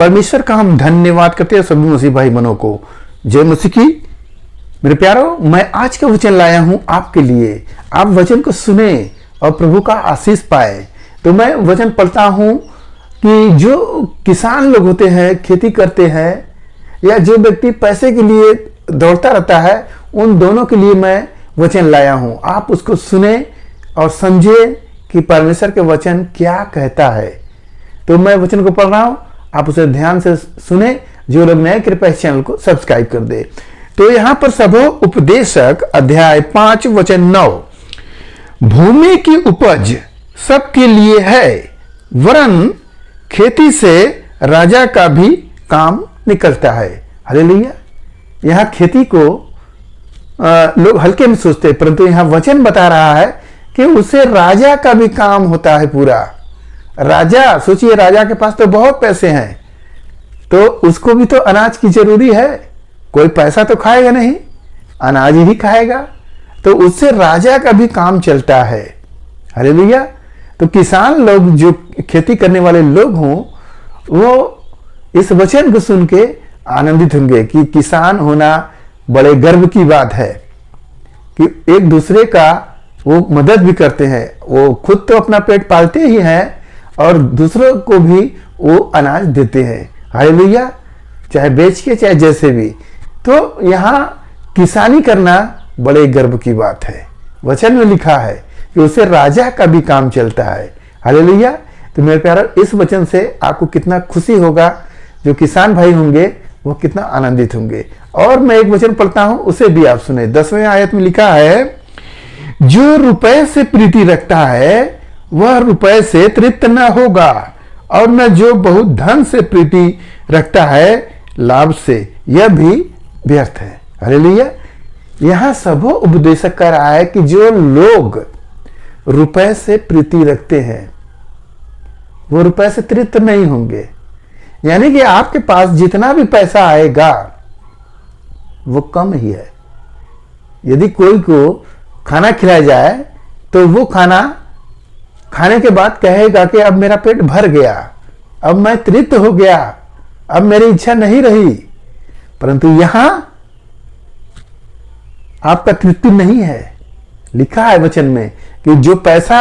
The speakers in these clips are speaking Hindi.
परमेश्वर का हम धन्यवाद करते हैं सभी मसीह भाई बहनों को। जय मसीह की। मेरे प्यारो, मैं आज का वचन लाया हूं आपके लिए। आप वचन को सुने और प्रभु का आशीष पाए। तो मैं वचन पढ़ता हूं कि जो किसान लोग होते हैं, खेती करते हैं, या जो व्यक्ति पैसे के लिए दौड़ता रहता है, उन दोनों के लिए मैं वचन लाया हूं। आप उसको सुने और समझे कि परमेश्वर के वचन क्या कहता है। तो मैं वचन को पढ़ रहा हूं, आप उसे ध्यान से सुने। जो लोग नए, कृपया इस चैनल को सब्सक्राइब कर दे। तो यहां पर सब उपदेशक अध्याय 5 वचन 9, भूमि की उपज सबके लिए है, वरन खेती से राजा का भी काम निकलता है। हालेलुया। यहां खेती को लोग हल्के में सोचते हैं, परंतु यहां वचन बता रहा है कि उससे राजा का भी काम होता है पूरा। राजा, सोचिए, राजा के पास तो बहुत पैसे हैं, तो उसको भी तो अनाज की जरूरी है। कोई पैसा तो खाएगा नहीं, अनाज ही खाएगा। तो उससे राजा का भी काम चलता है। हालेलुया। तो किसान लोग, जो खेती करने वाले लोग हों, वो इस वचन को सुन के आनंदित होंगे कि किसान होना बड़े गर्व की बात है कि एक दूसरे का वो मदद भी करते हैं। वो खुद तो अपना पेट पालते ही हैं और दूसरों को भी वो अनाज देते हैं। हालेलुया। चाहे बेच के, चाहे जैसे भी। तो यहाँ किसानी करना बड़े गर्व की बात है। वचन में लिखा है कि उससे राजा का भी काम चलता है। हालेलुया। तो मेरे प्यारे, इस वचन से आपको कितना खुशी होगा। जो किसान भाई होंगे वो कितना आनंदित होंगे। और मैं एक वचन पढ़ता हूं, उसे भी आप सुने। 10वें आयत में लिखा है, जो रुपए से प्रीति रखता है वह रुपए से तृप्त न होगा, और न जो बहुत धन से प्रीति रखता है लाभ से, यह भी व्यर्थ है। हालेलुया। यहां सब उपदेशक कर रहा है कि जो लोग रुपए से प्रीति रखते हैं वो रुपए से तृप्त नहीं होंगे। यानी कि आपके पास जितना भी पैसा आएगा वो कम ही है। यदि कोई को खाना खिलाया जाए तो वो खाना खाने के बाद कहेगा कि अब मेरा पेट भर गया, अब मैं तृप्त हो गया, अब मेरी इच्छा नहीं रही। परंतु यहां आपका तृप्ति नहीं है। लिखा है वचन में कि जो पैसा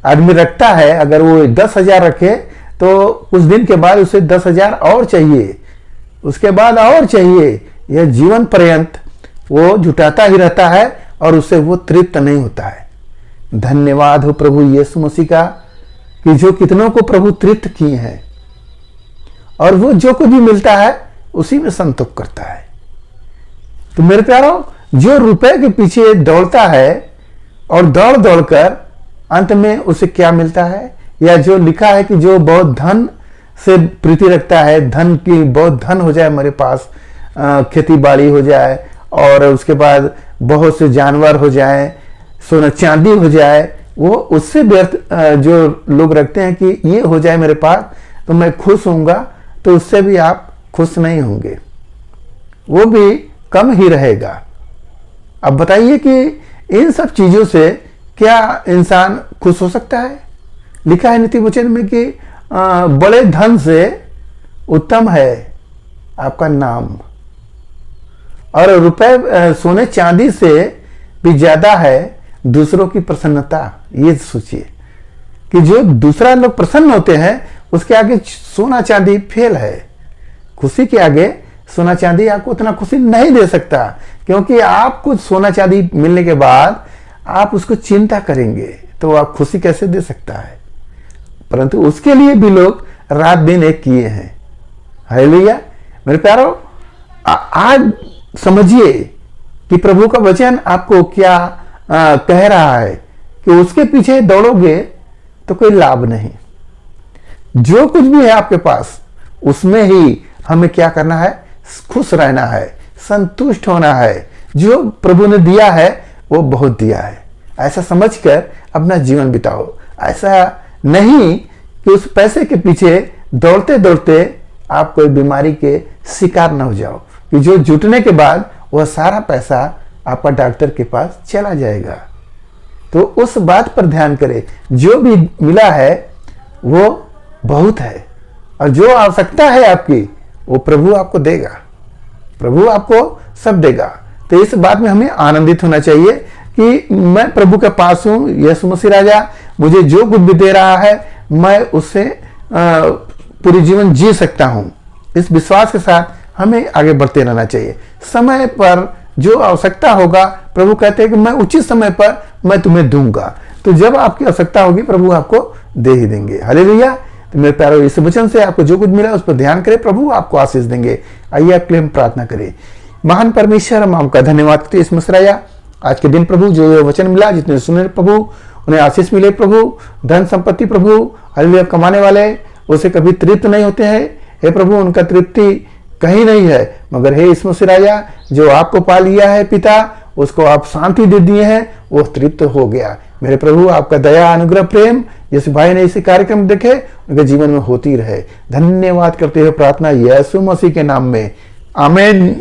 आदमी रखता है, अगर वो 10,000 रखे तो कुछ दिन के बाद उसे 10,000 और चाहिए, उसके बाद और चाहिए। यह जीवन पर्यंत वो जुटाता ही रहता है और उससे वो तृप्त नहीं होता है। धन्यवाद हो प्रभु यीशु मसीह का कि जो कितनों को प्रभु तृप्त किए हैं, और वो जो कुछ भी मिलता है उसी में संतोष करता है। तो मेरे प्यारों, जो रुपए के पीछे दौड़ता है और दौड़ दौड़कर अंत में उसे क्या मिलता है, या जो लिखा है कि जो बहुत धन से प्रीति रखता है, धन की बहुत धन हो जाए हमारे पास, खेती बाड़ी हो जाए, और उसके बाद बहुत से जानवर हो जाए, सोना चांदी हो जाए, वो उससे व्यर्थ जो लोग रखते हैं कि ये हो जाए मेरे पास तो मैं खुश होऊंगा, तो उससे भी आप खुश नहीं होंगे, वो भी कम ही रहेगा। अब बताइए कि इन सब चीजों से क्या इंसान खुश हो सकता है? लिखा है नीति वचन में कि बड़े धन से उत्तम है आपका नाम, और रुपए सोने चांदी से भी ज्यादा है दूसरों की प्रसन्नता। ये सोचिए कि जो दूसरा लोग प्रसन्न होते हैं उसके आगे सोना चांदी फेल है। खुशी के आगे सोना चांदी आपको उतना खुशी नहीं दे सकता, क्योंकि आपको सोना चांदी मिलने के बाद आप उसको चिंता करेंगे तो आप खुशी कैसे दे सकता है। परंतु उसके लिए भी लोग रात दिन एक किए हैं। हालेलुया। मेरे प्यारो, आज समझिए कि प्रभु का वचन आपको क्या कह रहा है कि उसके पीछे दौड़ोगे तो कोई लाभ नहीं। जो कुछ भी है आपके पास उसमें ही हमें क्या करना है? खुश रहना है, संतुष्ट होना है। जो प्रभु ने दिया है वो बहुत दिया है, ऐसा समझकर अपना जीवन बिताओ। ऐसा नहीं कि उस पैसे के पीछे दौड़ते दौड़ते आप कोई बीमारी के शिकार न हो जाओ, कि जो जुटने के बाद वह सारा पैसा आपका डॉक्टर के पास चला जाएगा। तो उस बात पर ध्यान करें, जो भी मिला है वो बहुत है, और जो आवश्यकता है आपकी वो प्रभु आपको देगा, प्रभु आपको सब देगा। तो इस बात में हमें आनंदित होना चाहिए कि मैं प्रभु के पास हूं, यीशु मसीह राजा मुझे जो कुछ भी दे रहा है मैं उससे पूरी जीवन जी सकता हूं। इस विश्वास के साथ हमें आगे बढ़ते रहना चाहिए। समय पर जो आवश्यकता होगा प्रभु कहते हैं कि मैं उचित समय पर मैं तुम्हें दूंगा। तो जब आपकी आवश्यकता होगी प्रभु आपको दे ही देंगे। हालेलुया। तो मेरे प्यारों, इस वचन से आपको जो कुछ मिला उस पर ध्यान करें, प्रभु आपको आशीष देंगे। आइए आपके लिए हम प्रार्थना करें। महान परमेश्वर, हम आपका धन्यवाद करते हैं इस मसराया आज के दिन प्रभु, जो वचन मिला, जितने सुने प्रभु उन्हें आशीष मिले प्रभु, धन संपत्ति प्रभु हालेलुया कमाने वाले उसे कभी तृप्त नहीं होते हैं। हे प्रभु, उनका तृप्ति कहीं नहीं है, मगर हे यीशु मसीह राजा जो आपको पा लिया है पिता, उसको आप शांति दे दिए हैं, वो तृप्त हो गया। मेरे प्रभु, आपका दया अनुग्रह प्रेम जिस भाई ने इसे कार्यक्रम देखे उनके जीवन में होती रहे। धन्यवाद करते हुए प्रार्थना यीशु मसीह के नाम में, आमीन।